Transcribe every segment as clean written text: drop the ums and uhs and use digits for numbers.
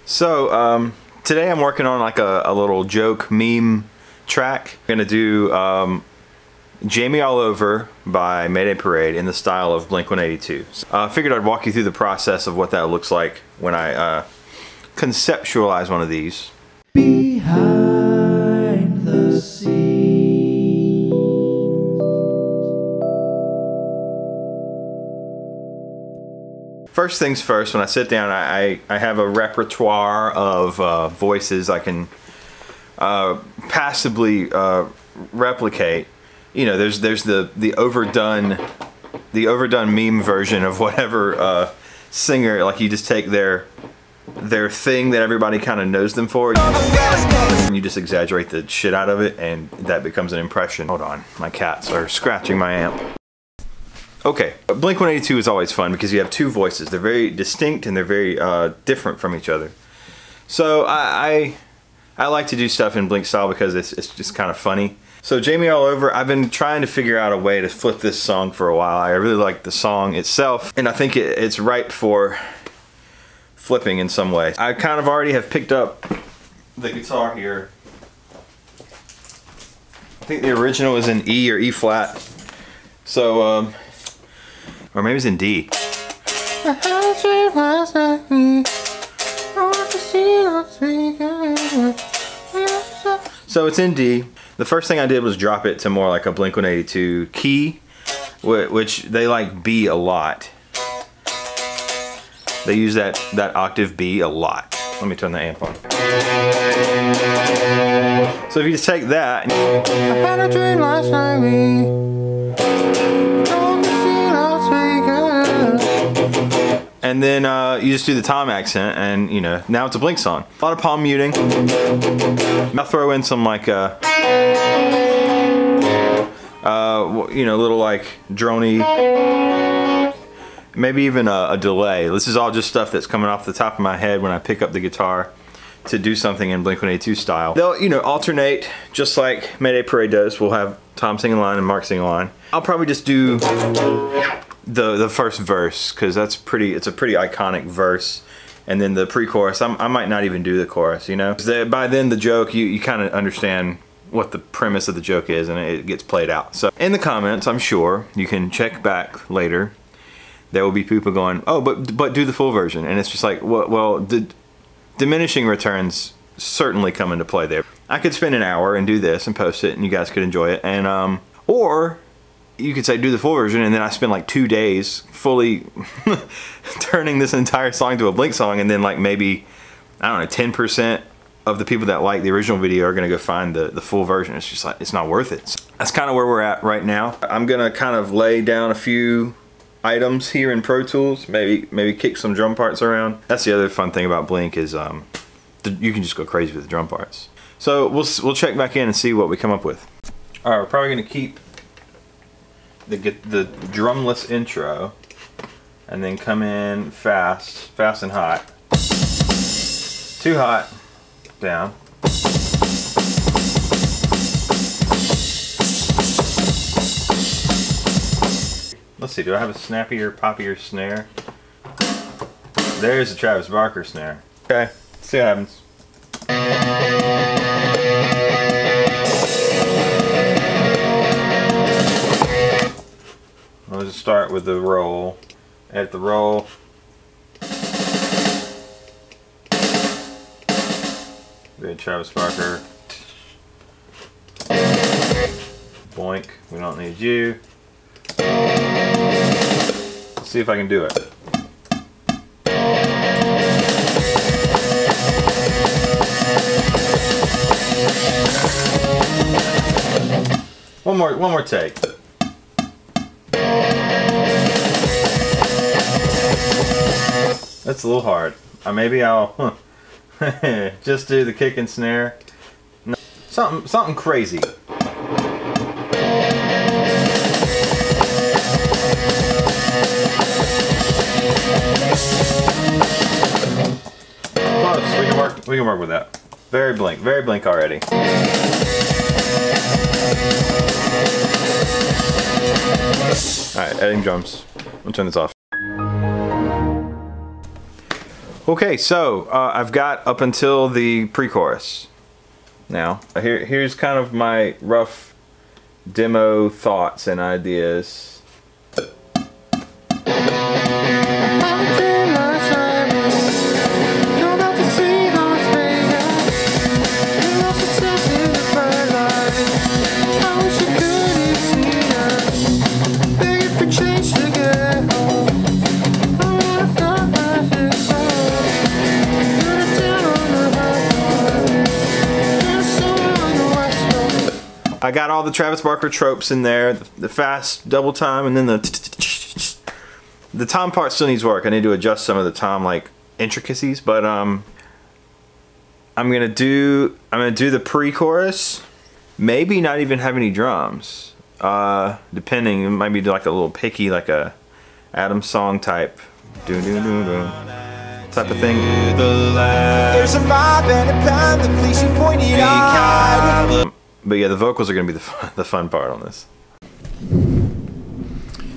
So today I'm working on like a little joke meme track. I'm gonna do Jamie All Over by Mayday Parade in the style of Blink-182. I figured I'd walk you through the process of what that looks like when I conceptualize one of these. Behind the scenes. First things first, when I sit down, I have a repertoire of voices I can passively replicate. You know, there's the overdone meme version of whatever singer. Like, you just take their thing that everybody kind of knows them for, and you just exaggerate the shit out of it, and that becomes an impression. Hold on, my cats are scratching my amp. Okay, Blink-182 is always fun because you have two voices. They're very distinct and they're very different from each other. So I like to do stuff in Blink style because it's just kind of funny. So Jamie All Over, I've been trying to figure out a way to flip this song for a while. I really like the song itself, and I think it's ripe for flipping in some way. I kind of already have picked up the guitar here. I think the original is in E or E flat. So, or maybe it's in D. So it's in D. The first thing I did was drop it to more like a Blink-182 key, which they like B a lot. They use that octave B a lot. Let me turn the amp on. So if you just take that, I had a dream last night. And then you just do the tom accent, and you know, now it's a Blink song. A lot of palm muting. I'll throw in some like you know, little like droney, maybe even a delay. This is all just stuff that's coming off the top of my head when I pick up the guitar to do something in Blink-182 style. They'll, you know, alternate just like Mayday Parade does. We'll have Tom sing a line and Mark sing a line. I'll probably just do the first verse because it's a pretty iconic verse, and then the pre-chorus. I might not even do the chorus, you know. By then the joke, you kind of understand what the premise of the joke is, and it gets played out. So in the comments, I'm sure you can check back later. There will be people going, oh, but do the full version, and it's just like, well, the diminishing returns certainly come into play there. I could spend an hour and do this and post it, and you guys could enjoy it, and or you could say do the full version, and then I spend like 2 days fully turning this entire song to a Blink song, and then like maybe, I don't know, 10% of the people that like the original video are gonna go find the full version. It's just like, it's not worth it. So that's kind of where we're at right now. I'm gonna kind of lay down a few items here in Pro Tools, maybe kick some drum parts around. That's the other fun thing about Blink is you can just go crazy with the drum parts. So we'll check back in and see what we come up with. All right, we're probably gonna keep the drumless intro, and then come in fast and hot. Too hot, down. Let's see, do I have a snappier, poppier snare? There's the Travis Barker snare. Okay, let's see what happens. I'll just start with the roll. At the roll. Good Travis Barker. Boink, we don't need you. Let's see if I can do it. One more take. That's a little hard. Maybe I'll just do the kick and snare. No, something crazy. Close. We can work with that. Very Blink already. Alright, editing drums. I'm gonna turn this off. Okay, so I've got up until the pre-chorus. Now, here's kind of my rough demo thoughts and ideas. I got all the Travis Barker tropes in there, the fast double time, and then the tom part still needs work. I need to adjust some of the tom like intricacies, but I'm gonna do the pre-chorus. Maybe not even have any drums. Depending, it might be like a little picky, like a Adam song type, type of thing. There's a mob and a pound, the police are pointing out. But yeah, the vocals are going to be the fun part on this.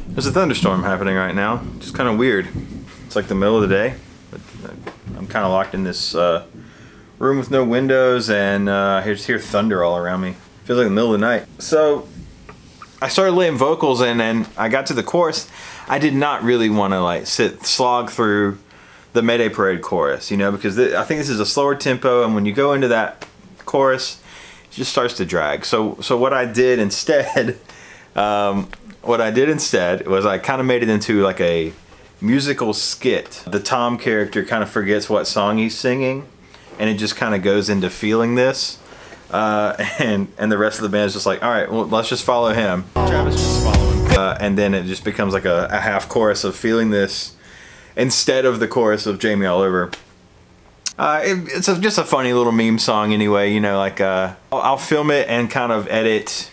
There's a thunderstorm happening right now. Just kind of weird. It's like the middle of the day. But I'm kind of locked in this room with no windows, and I just hear thunder all around me. Feels like the middle of the night. So I started laying vocals, and then I got to the chorus. I did not really want to like slog through the Mayday Parade chorus, you know, because I think this is a slower tempo, and when you go into that chorus, it just starts to drag. So what I did instead, was I kind of made it into like a musical skit. The Tom character kind of forgets what song he's singing, and it just kind of goes into feeling this, and the rest of the band is just like, all right, well, let's just follow him. Travis just following, and then it just becomes like a half chorus of feeling this instead of the chorus of Jamie All Over. It's just a funny little meme song anyway, you know, like I'll film it and kind of edit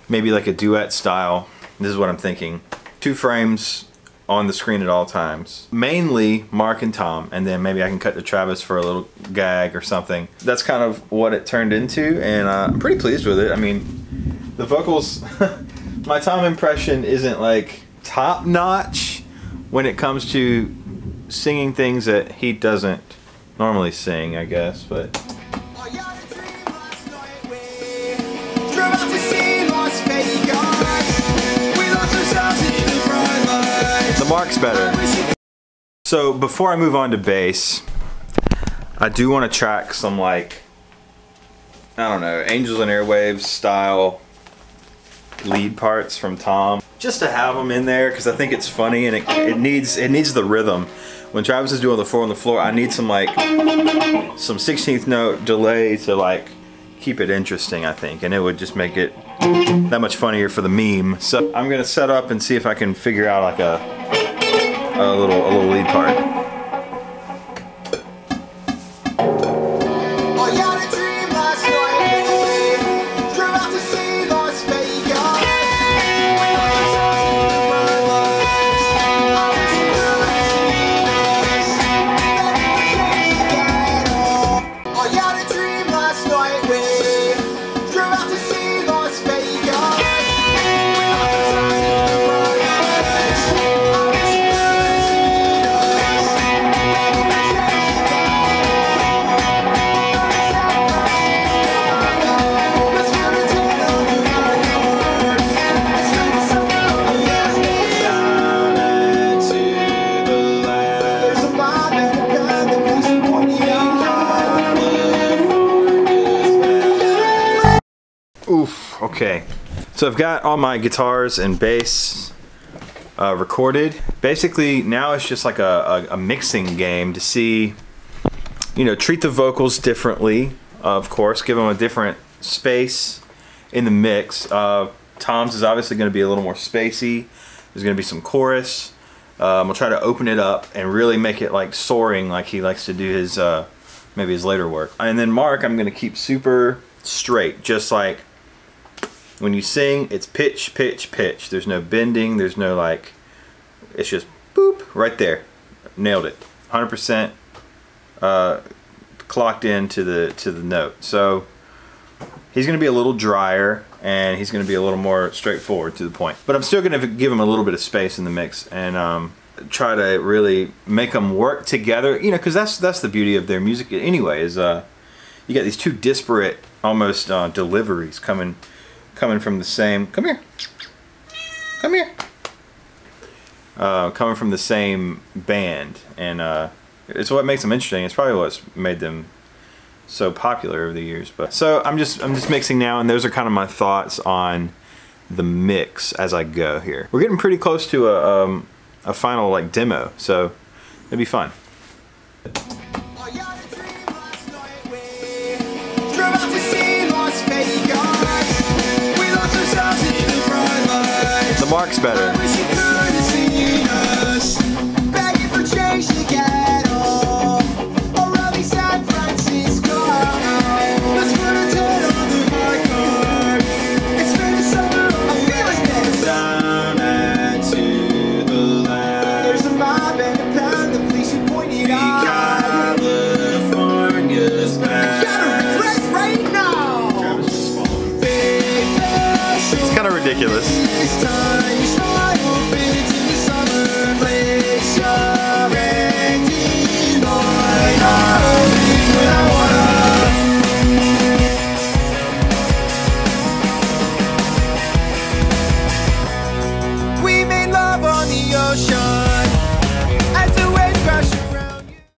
maybe like a duet style. This is what I'm thinking. 2 frames on the screen at all times. Mainly Mark and Tom, and then maybe I can cut to Travis for a little gag or something. That's kind of what it turned into, and I'm pretty pleased with it. I mean, the vocals, my Tom impression isn't like top notch when it comes to singing things that he doesn't normally sing, I guess, but the Mark's better. So before I move on to bass, I do want to track some like, I don't know, Angels and Airwaves style lead parts from Tom, just to have them in there because I think it's funny, and it needs the rhythm. When Travis is doing the 4 on the floor, I need some like some 16th note delay to like keep it interesting, I think, and it would just make it that much funnier for the meme. So I'm gonna set up and see if I can figure out like a little lead part. Oof, okay. So I've got all my guitars and bass recorded. Basically, now it's just like a mixing game to see, you know, treat the vocals differently, of course, give them a different space in the mix. Tom's is obviously going to be a little more spacey. There's going to be some chorus. We'll try to open it up and really make it like soaring like he likes to do his, maybe his later work. And then Mark, I'm going to keep super straight, just like when you sing, it's pitch, pitch, pitch. There's no bending, there's no like, it's just boop, right there. Nailed it. 100% clocked into the note. So he's going to be a little drier, and he's going to be a little more straightforward to the point. But I'm still going to give him a little bit of space in the mix, and try to really make them work together, you know, because that's the beauty of their music anyway, is you got these two disparate almost deliveries coming from the same, come here, coming from the same band, and it's what makes them interesting. It's probably what's made them so popular over the years. But so I'm just mixing now, and those are kind of my thoughts on the mix as I go here. We're getting pretty close to a final like demo, so it'll be fun. The mark's better. Ridiculous.